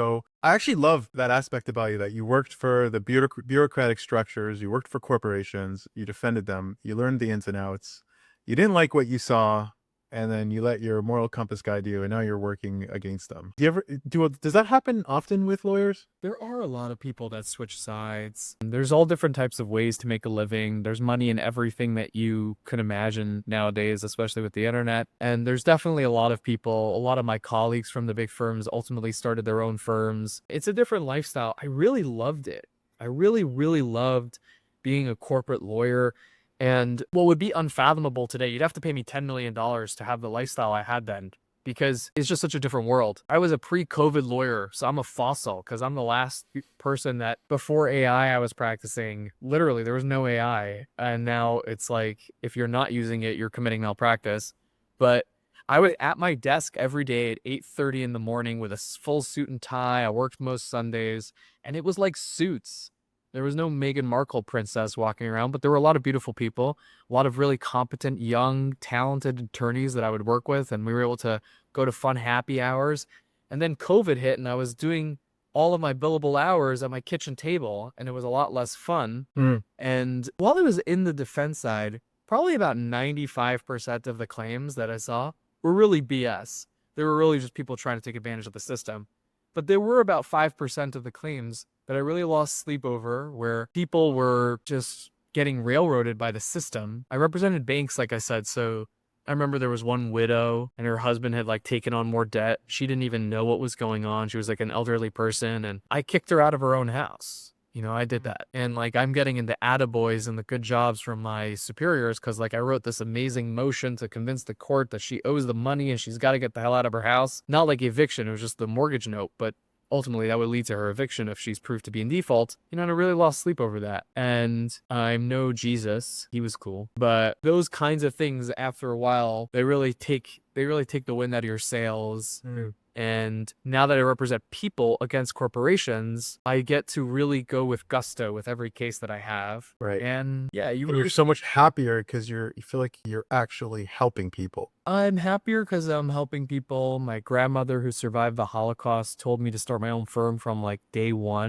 So I actually love that aspect about you that you worked for the bureaucratic structures, you worked for corporations, you defended them, you learned the ins and outs. You didn't like what you saw, and then you let your moral compass guide you, and now you're working against them. Does that happen often with lawyers? There are a lot of people that switch sides. There's all different types of ways to make a living. There's money in everything that you could imagine nowadays, especially with the internet. And there's definitely a lot of people, a lot of my colleagues from the big firms ultimately started their own firms. It's a different lifestyle. I really loved it. I really, really loved being a corporate lawyer. And what would be unfathomable today, you'd have to pay me $10 million to have the lifestyle I had then, because it's just such a different world. I was a pre-COVID lawyer, so I'm a fossil because I'm the last person that before AI I was practicing. Literally, there was no AI. And now it's like, if you're not using it, you're committing malpractice. But I was at my desk every day at 8:30 in the morning with a full suit and tie. I worked most Sundays, and it was like Suits. There was no Meghan Markle princess walking around, but there were a lot of beautiful people, a lot of really competent, young, talented attorneys that I would work with, and we were able to go to fun happy hours. And then COVID hit, and I was doing all of my billable hours at my kitchen table, and it was a lot less fun. Mm. And while I was in the defense side, probably about 95% of the claims that I saw were really BS. They were really just people trying to take advantage of the system. But there were about 5% of the claims that I really lost sleep over, where people were just getting railroaded by the system. I represented banks, like I said, so I remember there was one widow and her husband had like taken on more debt. She didn't even know what was going on. She was like an elderly person, and I kicked her out of her own house. I did that. And like I'm getting into attaboys and the good jobs from my superiors because like I wrote this amazing motion to convince the court that she owes the money and she's got to get the hell out of her house. Not like eviction, it was just the mortgage note, but ultimately that would lead to her eviction if she's proved to be in default. And I really lost sleep over that. And I'm no Jesus. He was cool. But those kinds of things after a while, they really take the wind out of your sails. Mm. And now that I represent people against corporations, I get to really go with gusto with every case that I have. Right. And yeah, And you're so much happier because you feel like you're actually helping people. I'm happier because I'm helping people. My grandmother who survived the Holocaust told me to start my own firm from like day one.